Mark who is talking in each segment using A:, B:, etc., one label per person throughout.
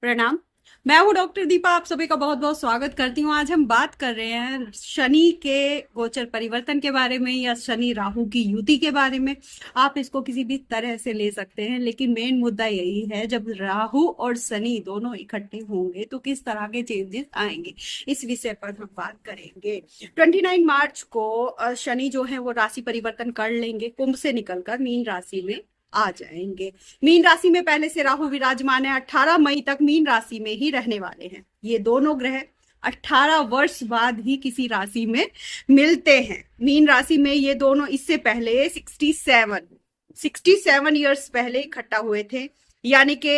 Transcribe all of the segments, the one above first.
A: प्रणाम। मैं हूँ डॉक्टर दीपा, आप सभी का बहुत बहुत स्वागत करती हूँ। आज हम बात कर रहे हैं शनि के गोचर परिवर्तन के बारे में या शनि राहु की युति के बारे में। आप इसको किसी भी तरह से ले सकते हैं, लेकिन मेन मुद्दा यही है, जब राहु और शनि दोनों इकट्ठे होंगे तो किस तरह के चेंजेस आएंगे, इस विषय पर हम बात करेंगे। 29 मार्च को शनि जो है वो राशि परिवर्तन कर लेंगे, कुंभ से निकलकर मीन राशि में आ जाएंगे। मीन राशि में पहले से राहु विराजमान है, 18 मई तक मीन राशि में ही रहने वाले हैं। ये दोनों ग्रह 18 वर्ष बाद ही किसी राशि में मिलते हैं। मीन राशि में ये दोनों इससे पहले 67 ईयर्स पहले इकट्ठा हुए थे, यानी कि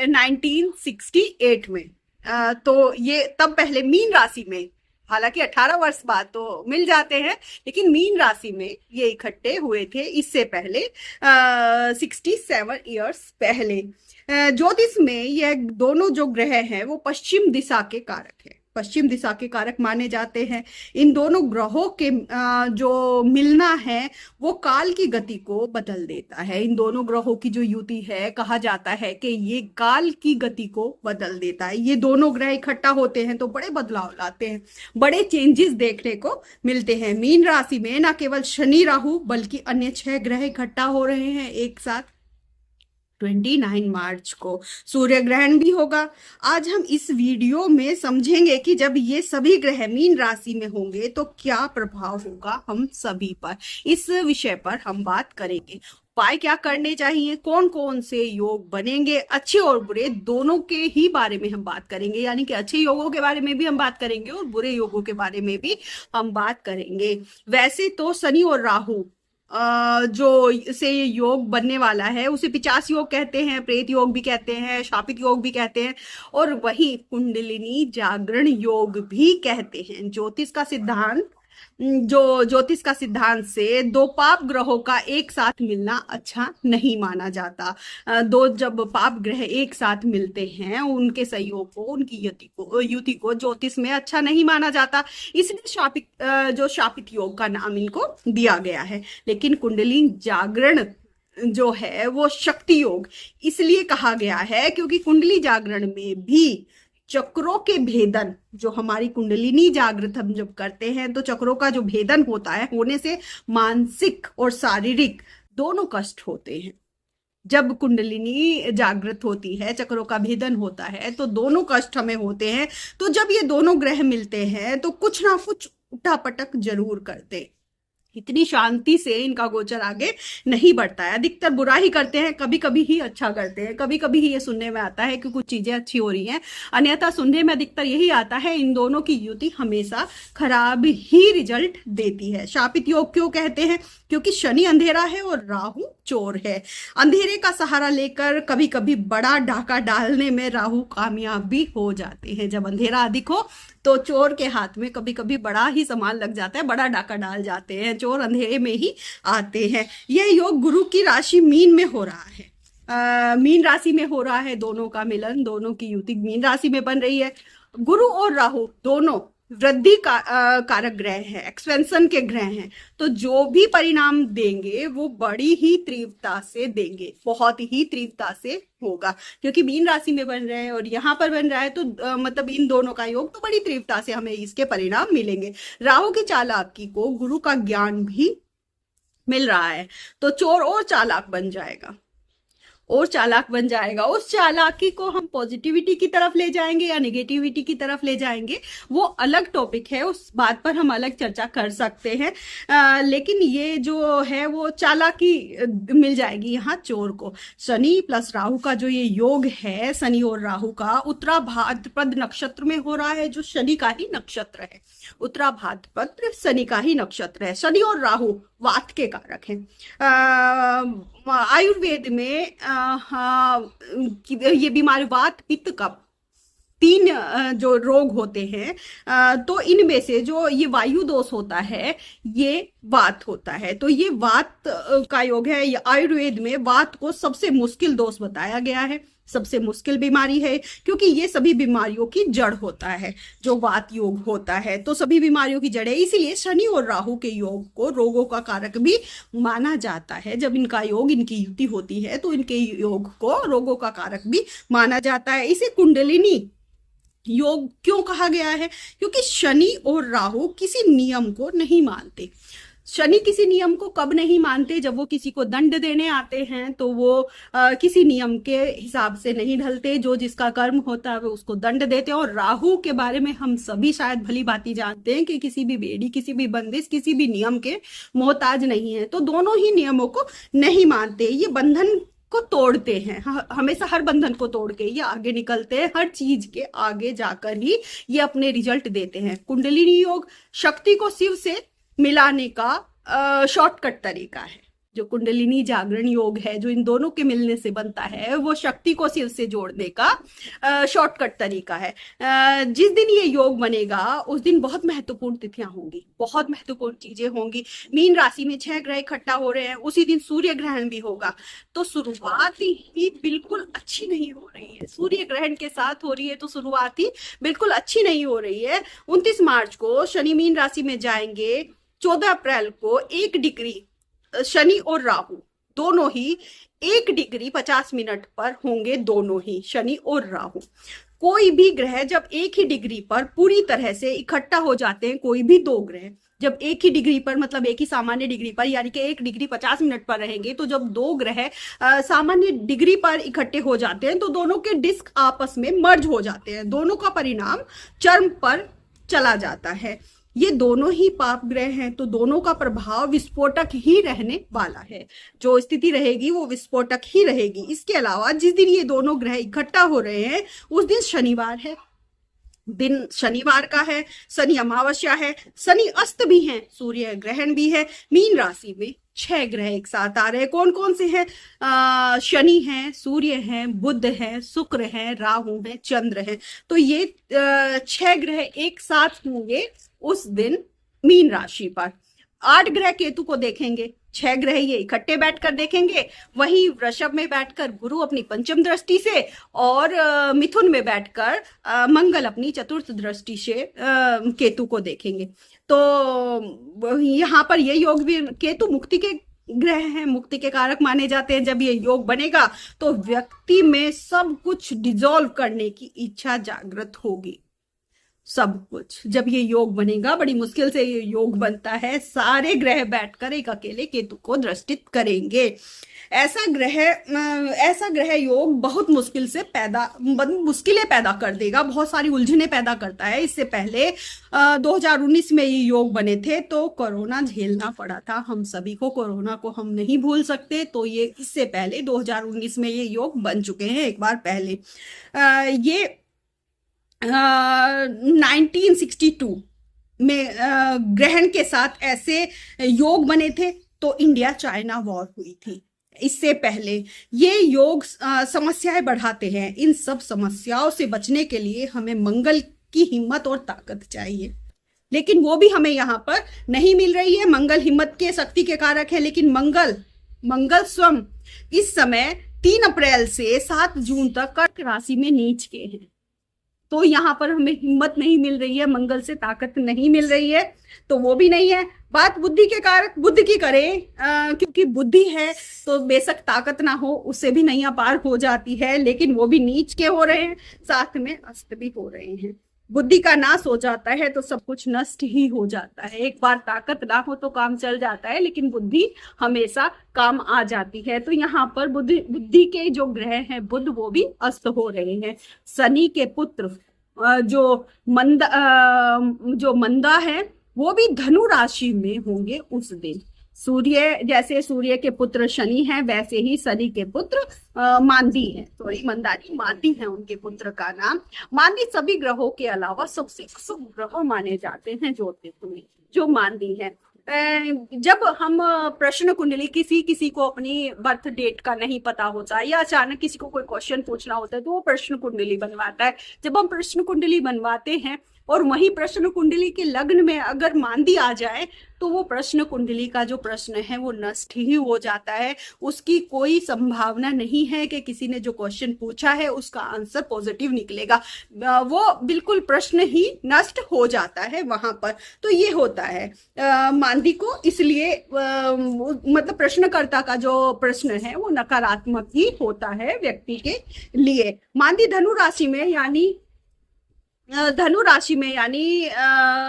A: 1968 में। तो ये तब पहले मीन राशि में, हालांकि 18 वर्ष बाद तो मिल जाते हैं, लेकिन मीन राशि में ये इकट्ठे हुए थे इससे पहले 67 ईयर्स पहले। ज्योतिष में ये दोनों जो ग्रह हैं वो पश्चिम दिशा के कारक है, पश्चिम दिशा के कारक माने जाते हैं। इन दोनों ग्रहों के जो मिलना है वो काल की गति को बदल देता है। इन दोनों ग्रहों की जो युति है, कहा जाता है कि ये काल की गति को बदल देता है। ये दोनों ग्रह इकट्ठा होते हैं तो बड़े बदलाव लाते हैं, बड़े चेंजेस देखने को मिलते हैं। मीन राशि में न केवल शनि राहु बल्कि अन्य 6 ग्रह इकट्ठा हो रहे हैं एक साथ। 29 मार्च को सूर्य ग्रहण भी होगा। आज हम इस वीडियो में समझेंगे कि जब ये सभी ग्रह मीन राशि में होंगे तो क्या प्रभाव होगा हम सभी पर। इस विषय पर हम बात करेंगे। उपाय क्या करने चाहिए, कौन कौन से योग बनेंगे, अच्छे और बुरे दोनों के ही बारे में हम बात करेंगे। यानी कि अच्छे योगों के बारे में भी हम बात करेंगे और बुरे योगों के बारे में भी हम बात करेंगे। वैसे तो शनि और राहु जो से योग बनने वाला है उसे पिचास योग कहते हैं, प्रेत योग भी कहते हैं, शापित योग भी कहते हैं, और वही कुंडलिनी जागरण योग भी कहते हैं। ज्योतिष का सिद्धांत से दो पाप ग्रहों का एक साथ मिलना अच्छा नहीं माना जाता। जब पाप ग्रह एक साथ मिलते हैं, उनके सहयोग को, उनकी युति को ज्योतिष में अच्छा नहीं माना जाता। इसलिए शापित योग का नाम इनको दिया गया है। लेकिन कुंडली जागरण जो है वो शक्ति योग इसलिए कहा गया है क्योंकि कुंडली जागरण में भी चक्रों के भेदन, जो हमारी कुंडलिनी जागृत हम जब करते हैं तो चक्रों का जो भेदन होता है, होने से मानसिक और शारीरिक दोनों कष्ट होते हैं। जब कुंडलिनी जागृत होती है, चक्रों का भेदन होता है, तो दोनों कष्ट हमें होते हैं। तो जब ये दोनों ग्रह मिलते हैं तो कुछ ना कुछ उठापटक जरूर करते। इतनी शांति से इनका गोचर आगे नहीं बढ़ता है। अधिकतर बुरा ही करते हैं, कभी कभी ही अच्छा करते हैं। कभी कभी ही ये सुनने में आता है कि कुछ चीजें अच्छी हो रही हैं, अन्यथा सुनने में अधिकतर यही आता है इन दोनों की युति हमेशा खराब ही रिजल्ट देती है। शापित योग क्यों कहते हैं? क्योंकि शनि अंधेरा है और राहु चोर है। अंधेरे का सहारा लेकर कभी कभी बड़ा डाका डालने में राहु कामयाब भी हो जाते हैं। जब अंधेरा अधिक हो तो चोर के हाथ में कभी कभी बड़ा ही सामान लग जाता है, बड़ा डाका डाल जाते हैं। चोर अंधेरे में ही आते हैं। यह योग गुरु की राशि मीन में हो रहा है, मीन राशि में हो रहा है। दोनों का मिलन, दोनों की युति मीन राशि में बन रही है। गुरु और राहु दोनों वृद्धि कारक ग्रह हैं, एक्सपेंशन के ग्रह हैं। तो जो भी परिणाम देंगे वो बड़ी ही तीव्रता से देंगे, बहुत ही तीव्रता से होगा। क्योंकि मीन राशि में बन रहे हैं और यहाँ पर बन रहा है तो मतलब इन दोनों का योग, तो बड़ी तीव्रता से हमें इसके परिणाम मिलेंगे। राहु की चालाकी को गुरु का ज्ञान भी मिल रहा है, तो चोर और चालाक बन जाएगा, और चालाक बन जाएगा। उस चालाकी को हम पॉजिटिविटी की तरफ ले जाएंगे या नेगेटिविटी की तरफ ले जाएंगे, वो अलग टॉपिक है, उस बात पर हम अलग चर्चा कर सकते हैं। लेकिन ये जो है वो चालाकी मिल जाएगी यहाँ चोर को। शनि प्लस राहु का जो ये योग है, शनि और राहु का, उत्तरा भाद्रपद नक्षत्र में हो रहा है, जो शनि का ही नक्षत्र है। उत्तरा भाद्रपद शनि का ही नक्षत्र है। शनि और राहु वात के कारक हैं। आयुर्वेद में ये बीमारी वात पित्त कफ 3 जो रोग होते हैं, तो इनमें से जो ये वायु दोष होता है ये वात होता है। तो ये वात का योग है। आयुर्वेद में वात को सबसे मुश्किल दोष बताया गया है। सबसे मुश्किल बीमारी है, क्योंकि ये सभी बीमारियों की जड़ होता है, जो वात योग होता है। तो सभी बीमारियों की जड़ है, इसीलिए शनि और राहु के योग को रोगों का कारक भी माना जाता है। जब इनका योग, इनकी युति होती है तो इनके योग को रोगों का कारक भी माना जाता है। इसे कुंडलिनी योग क्यों कहा गया है? क्योंकि शनि और राहु किसी नियम को नहीं मानते। शनि किसी नियम को कब नहीं मानते? जब वो किसी को दंड देने आते हैं तो वो किसी नियम के हिसाब से नहीं ढलते, जो जिसका कर्म होता है वो उसको दंड देते हैं। और राहु के बारे में हम सभी शायद भली भांति जानते हैं कि किसी भी बेड़ी, किसी भी बंदिश, किसी भी नियम के मोहताज नहीं है। तो दोनों ही नियमों को नहीं मानते, ये बंधन को तोड़ते हैं, हमेशा हर बंधन को तोड़ के ये आगे निकलते हैं, हर चीज के आगे जाकर ही ये अपने रिजल्ट देते हैं। कुंडलिनी योग शक्ति को शिव से मिलाने का शॉर्टकट तरीका है। जो कुंडलिनी जागरण योग है, जो इन दोनों के मिलने से बनता है, वो शक्ति को शिव से जोड़ने का शॉर्टकट तरीका है। जिस दिन ये योग बनेगा उस दिन बहुत महत्वपूर्ण तिथियां होंगी, बहुत महत्वपूर्ण चीजें होंगी। मीन राशि में 6 ग्रह इकट्ठा हो रहे हैं, उसी दिन सूर्य ग्रहण भी होगा। तो शुरुआत ही बिल्कुल अच्छी नहीं हो रही है, सूर्य ग्रहण के साथ हो रही है, तो शुरुआत ही बिल्कुल अच्छी नहीं हो रही है। 29 मार्च को शनि मीन राशि में जाएंगे, 14 अप्रैल को 1 डिग्री शनि और राहु दोनों ही 1 डिग्री 50 मिनट पर होंगे, दोनों ही शनि और राहु। कोई भी ग्रह जब एक ही डिग्री पर पूरी तरह से इकट्ठा हो जाते हैं, कोई भी 2 ग्रह जब एक ही डिग्री पर, मतलब एक ही सामान्य डिग्री पर, यानी कि 1 डिग्री 50 मिनट पर रहेंगे, तो जब 2 ग्रह सामान्य डिग्री पर इकट्ठे हो जाते हैं तो दोनों के डिस्क आपस में मर्ज हो जाते हैं, दोनों का परिणाम चरम पर चला जाता है। ये दोनों ही पाप ग्रह हैं, तो दोनों का प्रभाव विस्फोटक ही रहने वाला है। जो स्थिति रहेगी वो विस्फोटक ही रहेगी। इसके अलावा जिस दिन ये दोनों ग्रह इकट्ठा हो रहे हैं उस दिन शनिवार है, दिन शनिवार का है, शनि अमावस्या है, शनि अस्त भी है, सूर्य ग्रहण भी है। मीन राशि में 6 ग्रह एक साथ आ रहे हैं। कौन कौन से हैं? शनि है, सूर्य है, बुध है, शुक्र है, राहु है, चंद्र है। तो ये 6 ग्रह एक साथ होंगे उस दिन मीन राशि पर। 8 ग्रह केतु को देखेंगे, 6 ग्रह ये इकट्ठे बैठकर देखेंगे, वहीं वृषभ में बैठकर गुरु अपनी पंचम दृष्टि से, और मिथुन में बैठकर मंगल अपनी चतुर्थ दृष्टि से केतु को देखेंगे। तो यहाँ पर ये योग भी, केतु मुक्ति के ग्रह हैं, मुक्ति के कारक माने जाते हैं। जब ये योग बनेगा तो व्यक्ति में सब कुछ डिसॉल्व करने की इच्छा जागृत होगी, सब कुछ। जब ये योग बनेगा, बड़ी मुश्किल से ये योग बनता है, सारे ग्रह बैठकर एक अकेले केतु को दृष्टित करेंगे। ऐसा ग्रह योग बहुत मुश्किलें पैदा कर देगा, बहुत सारी उलझने पैदा करता है। इससे पहले 2019 में ये योग बने थे तो कोरोना झेलना पड़ा था हम सभी को, कोरोना को हम नहीं भूल सकते। तो ये इससे पहले 2019 में ये योग बन चुके हैं एक बार पहले। ये 1962 में ग्रहण के साथ ऐसे योग बने थे तो इंडिया चाइना वॉर हुई थी। इससे पहले ये योग समस्याएं बढ़ाते हैं। इन सब समस्याओं से बचने के लिए हमें मंगल की हिम्मत और ताकत चाहिए, लेकिन वो भी हमें यहाँ पर नहीं मिल रही है। मंगल हिम्मत के, शक्ति के कारक है, लेकिन मंगल स्वयं इस समय 3 अप्रैल से 7 जून तक कर्क राशि में नीच के हैं। तो यहाँ पर हमें हिम्मत नहीं मिल रही है, मंगल से ताकत नहीं मिल रही है, तो वो भी नहीं है। बात बुद्धि के कारक बुद्ध की करें, क्योंकि बुद्धि है तो बेशक ताकत ना हो, उससे भी नैया पार हो जाती है, लेकिन वो भी नीच के हो रहे हैं, साथ में अस्त भी हो रहे हैं। बुद्धि का नाश हो जाता है तो सब कुछ नष्ट ही हो जाता है। एक बार ताकत ना हो तो काम चल जाता है, लेकिन बुद्धि हमेशा काम आ जाती है। तो यहाँ पर बुद्धि के जो ग्रह हैं बुध, वो भी अस्त हो रहे हैं। शनि के पुत्र जो मंदा है वो भी धनु राशि में होंगे उस दिन। जैसे सूर्य के पुत्र शनि हैं, वैसे ही शनि के पुत्र मांदी हैं, मंदानी मांदी है उनके पुत्र का नाम। मांदी सभी ग्रहों के अलावा सबसे शुभ ग्रह माने जाते हैं ज्योतिष में, जो मांदी है। जब हम प्रश्न कुंडली, किसी को अपनी बर्थ डेट का नहीं पता होता है या अचानक किसी को कोई क्वेश्चन पूछना होता है तो वो प्रश्न कुंडली बनवाता है। जब हम प्रश्न कुंडली बनवाते हैं और वही प्रश्न कुंडली के लग्न में अगर मांदी आ जाए तो वो प्रश्न कुंडली का जो प्रश्न है वो नष्ट ही हो जाता है। उसकी कोई संभावना नहीं है कि किसी ने जो क्वेश्चन पूछा है उसका आंसर पॉजिटिव निकलेगा। वो बिल्कुल प्रश्न ही नष्ट हो जाता है वहां पर। तो ये होता है मांदी को, इसलिए मतलब प्रश्नकर्ता का जो प्रश्न है वो नकारात्मक ही होता है व्यक्ति के लिए। मांदी धनु राशि में यानी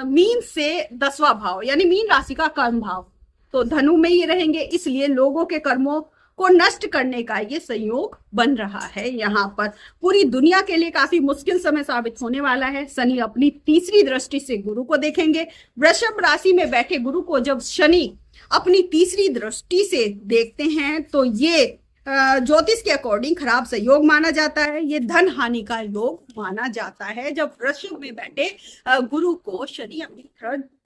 A: मीन से 10वां भाव यानी मीन राशि का कर्म भाव, तो धनु में ये रहेंगे, इसलिए लोगों के कर्मों को नष्ट करने का ये संयोग बन रहा है। यहाँ पर पूरी दुनिया के लिए काफी मुश्किल समय साबित होने वाला है। शनि अपनी तीसरी दृष्टि से गुरु को देखेंगे। वृषभ राशि में बैठे गुरु को जब शनि अपनी तीसरी दृष्टि से देखते हैं तो ये ज्योतिष के अकॉर्डिंग खराब संयोग माना जाता है। ये धन हानि का योग माना जाता है जब वृषभ में बैठे गुरु को शनि अपनी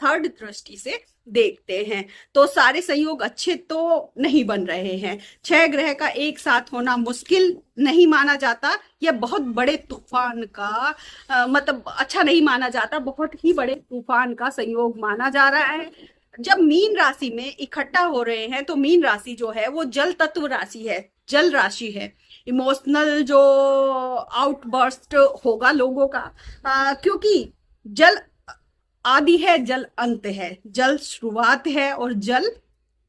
A: थर्ड दृष्टि से देखते हैं। तो सारे संयोग अच्छे तो नहीं बन रहे हैं। 6 ग्रह का एक साथ होना मुश्किल नहीं माना जाता। यह बहुत बड़े तूफान का मतलब अच्छा नहीं माना जाता, बहुत ही बड़े तूफान का संयोग माना जा रहा है। जब मीन राशि में इकट्ठा हो रहे हैं तो मीन राशि जो है वो जल तत्व राशि है, जल राशि है। इमोशनल जो आउटबर्स्ट होगा लोगों का, क्योंकि जल आदि है, जल अंत है, जल शुरुआत है और जल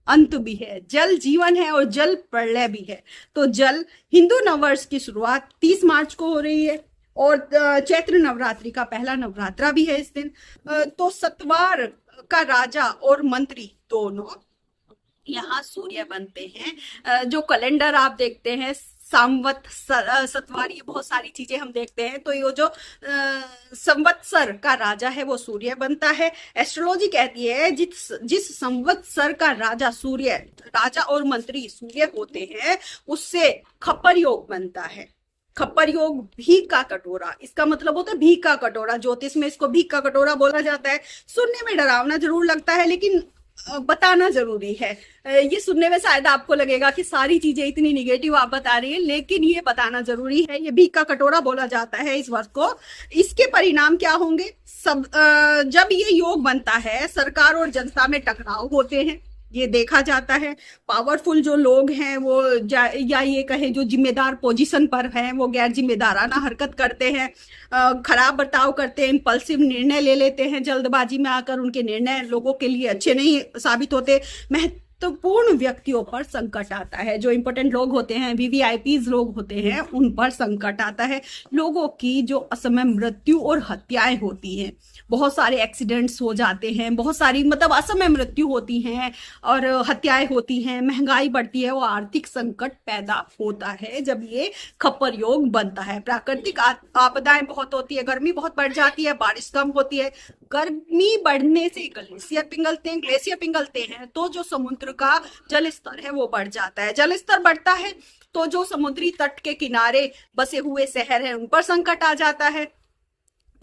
A: अंत भी है, जल जीवन है और जल प्रलय भी है। तो जल हिंदू नववर्ष की शुरुआत 30 मार्च को हो रही है और चैत्र नवरात्रि का पहला नवरात्रा भी है इस दिन। तो सत्वार का राजा और मंत्री दोनों यहाँ सूर्य बनते हैं। जो कैलेंडर आप देखते हैं संवत सत्वार, ये बहुत सारी चीजें हम देखते हैं, तो ये जो संवत्सर का राजा है वो सूर्य बनता है। एस्ट्रोलॉजी कहती है जिस संवत्सर का राजा सूर्य, राजा और मंत्री सूर्य होते हैं, उससे खप्पर योग बनता है। खप्पर योग भीख का कटोरा, इसका मतलब होता है भीख का कटोरा। ज्योतिष में इसको भीख का कटोरा बोला जाता है। सुनने में डरावना जरूर लगता है लेकिन बताना जरूरी है। ये सुनने में शायद आपको लगेगा कि सारी चीजें इतनी निगेटिव आप बता रही है, लेकिन ये बताना जरूरी है। ये भीख का कटोरा बोला जाता है इस वर्ष को। इसके परिणाम क्या होंगे? जब ये योग बनता है सरकार और जनता में टकराव होते हैं, ये देखा जाता है। पावरफुल जो लोग हैं वो या ये कहे जो जिम्मेदार पोजीशन पर हैं वो गैर जिम्मेदाराना हरकत करते हैं, खराब बर्ताव करते हैं, इंपल्सिव निर्णय ले लेते हैं जल्दबाजी में आकर। उनके निर्णय लोगों के लिए अच्छे नहीं साबित होते। महत्वपूर्ण व्यक्तियों पर संकट आता है। जो इंपॉर्टेंट लोग होते हैं, वीवीआईपीज लोग होते हैं, उन पर संकट आता है। लोगों की जो असमय मृत्यु और हत्याएं होती हैं, बहुत सारे एक्सीडेंट्स हो जाते हैं, बहुत सारी मतलब असमय मृत्यु होती हैं और हत्याएं होती हैं, महंगाई बढ़ती है, वो आर्थिक संकट पैदा होता है जब ये खप्पर योग बनता है। प्राकृतिक आपदाएं बहुत होती है, गर्मी बहुत बढ़ जाती है, बारिश कम होती है। गर्मी बढ़ने से ग्लेशियर पिघलते हैं तो जो समुद्र का जल स्तर है वो बढ़ जाता है। जल स्तर बढ़ता है तो जो समुद्री तट के किनारे बसे हुए शहर हैं उन पर संकट आ जाता है।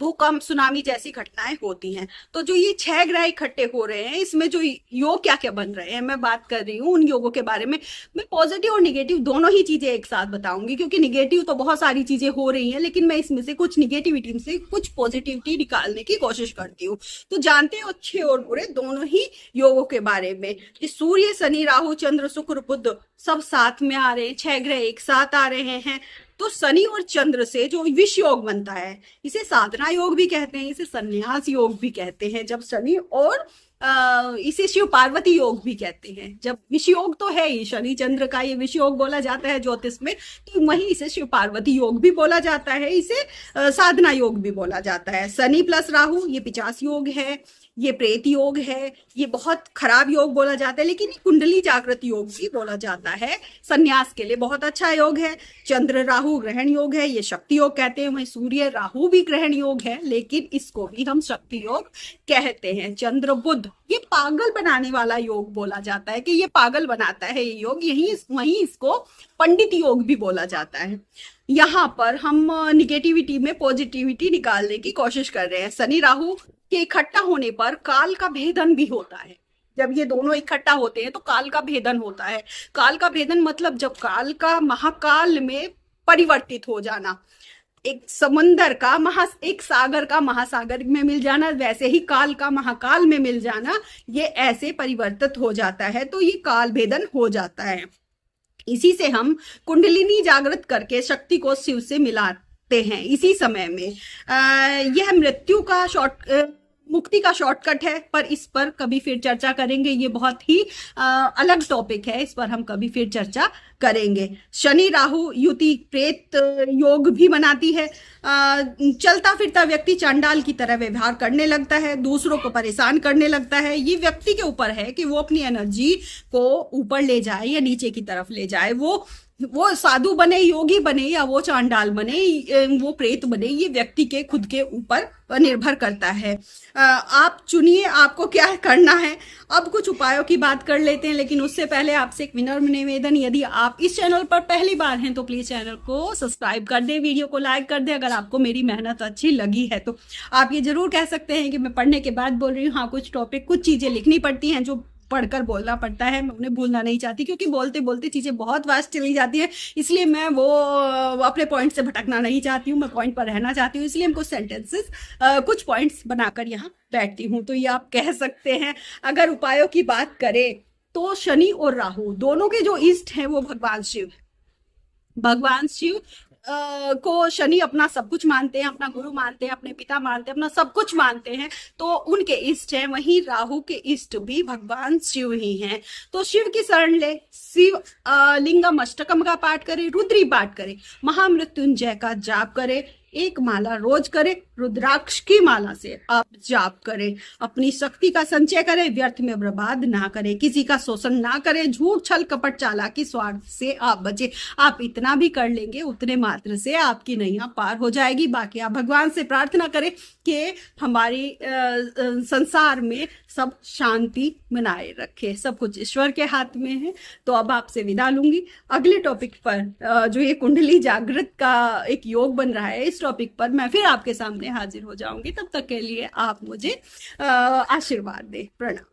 A: भूकंप, सुनामी जैसी घटनाएं होती हैं। तो जो ये 6 ग्रह इकट्ठे हो रहे हैं, इसमें जो योग क्या क्या बन रहे हैं मैं बात कर रही हूँ उन योगों के बारे में। मैं पॉजिटिव और निगेटिव दोनों ही चीजें एक साथ बताऊंगी, क्योंकि निगेटिव तो बहुत सारी चीजें हो रही हैं, लेकिन मैं इसमें से कुछ निगेटिविटी से कुछ पॉजिटिविटी निकालने की कोशिश करती हूँ। तो जानते हो अच्छे और बुरे दोनों ही योगों के बारे में। सूर्य, शनि, राहु, चंद्र, शुक्र, बुध सब साथ में आ रहे हैं, 6 ग्रह एक साथ आ रहे हैं। तो शनि और चंद्र से जो विष योग बनता है, इसे साधना योग भी कहते हैं, इसे संन्यास योग भी कहते हैं। जब शनि और इसे शिव पार्वती योग भी कहते हैं। जब विष योग तो है ही, शनि चंद्र का ये विष योग बोला जाता है ज्योतिष में, तो वहीं इसे शिव पार्वती योग भी बोला जाता है, इसे साधना योग भी बोला जाता है। शनि प्लस राहु ये 50 योग है, ये प्रेत योग है, ये बहुत खराब योग बोला जाता है, लेकिन कुंडली जागृत योग भी बोला जाता है। संन्यास के लिए बहुत अच्छा योग है। चंद्र राहु ग्रहण योग है, ये शक्ति योग कहते हैं। वहीं सूर्य राहु भी ग्रहण योग है, लेकिन इसको भी हम शक्ति योग कहते हैं। चंद्र बुध ये पागल बनाने वाला योग बोला जाता है कि ये पागल बनाता है ये योग, वहीं इसको पंडित योग भी बोला जाता है। यहाँ पर हम निगेटिविटी में पॉजिटिविटी निकालने की कोशिश कर रहे हैं। शनि राहु के इकट्ठा होने पर काल का भेदन भी होता है। जब ये दोनों इकट्ठा होते हैं तो काल का भेदन होता है। काल का भेदन मतलब जब काल का महाकाल में परिवर्तित हो जाना। एक समंदर का एक सागर का महासागर में मिल जाना, वैसे ही काल का महाकाल में मिल जाना, ये ऐसे परिवर्तित हो जाता है, तो ये काल भेदन हो जाता है। इसी से हम कुंडलिनी जागृत करके शक्ति को शिव से मिलाते हैं इसी समय में। यह मृत्यु का मुक्ति का शॉर्टकट है, पर इस पर कभी फिर चर्चा करेंगे। ये बहुत ही अलग टॉपिक है, इस पर हम कभी फिर चर्चा करेंगे। शनि राहु युति प्रेत योग भी बनाती है। चलता फिरता व्यक्ति चांडाल की तरह व्यवहार करने लगता है, दूसरों को परेशान करने लगता है। ये व्यक्ति के ऊपर है कि वो अपनी एनर्जी को ऊपर ले जाए या नीचे की तरफ ले जाए। वो साधु बने, योगी बने, या वो चांडाल बने, वो प्रेत बने, ये व्यक्ति के खुद के ऊपर निर्भर करता है। आप चुनिए आपको क्या करना है। अब कुछ उपायों की बात कर लेते हैं, लेकिन उससे पहले आपसे एक विनम्र निवेदन, यदि आप इस चैनल पर पहली बार हैं तो प्लीज चैनल को सब्सक्राइब कर दें, वीडियो को लाइक कर दें। अगर आपको मेरी मेहनत अच्छी लगी है तो आप ये जरूर कह सकते हैं कि मैं पढ़ने के बाद बोल रही हूँ। हाँ, कुछ टॉपिक, कुछ चीजें लिखनी पड़ती हैं जो पढ़कर बोलना पड़ता है, मैं उन्हें भूलना नहीं चाहती, क्योंकि बोलते बोलते चीजें बहुत वास्ट चली जाती हैं, इसलिए मैं वो अपने पॉइंट से भटकना नहीं चाहती हूँ, मैं पॉइंट पर रहना चाहती हूँ। इसलिए हम कुछ सेंटेंसेस, कुछ पॉइंट्स बनाकर यहाँ बैठती हूँ। तो ये आप कह सकते हैं। अगर उपायों की बात करें तो शनि और राहु दोनों के जो इष्ट हैं वो भगवान शिव, भगवान शिव को शनि अपना सब कुछ मानते हैं, अपना गुरु मानते हैं, अपने पिता मानते हैं, अपना सब कुछ मानते हैं, तो उनके इष्ट हैं। वहीं राहु के इष्ट भी भगवान शिव ही हैं। तो शिव की शरण ले, शिव लिंगम अष्टकम का पाठ करे, रुद्री पाठ करे, महामृत्युंजय का जाप करे, एक माला रोज करे, रुद्राक्ष की माला से आप जाप करें, अपनी शक्ति का संचय करें, व्यर्थ में बर्बाद ना करें, किसी का शोषण ना करें, झूठ छल कपट चालाकी स्वार्थ से आप बचे। आप इतना भी कर लेंगे, उतने मात्र से आपकी नैया पार हो जाएगी। बाकी आप भगवान से प्रार्थना करें कि हमारी संसार में सब शांति बनाए रखे। सब कुछ ईश्वर के हाथ में है। तो अब आपसे विदा लूंगी। अगले टॉपिक पर जो ये कुंडली जागृत का एक योग बन रहा है, इस टॉपिक पर मैं फिर आपके सामने हाजिर हो जाऊंगी। तब तक के लिए आप मुझे आशीर्वाद दें। प्रणाम।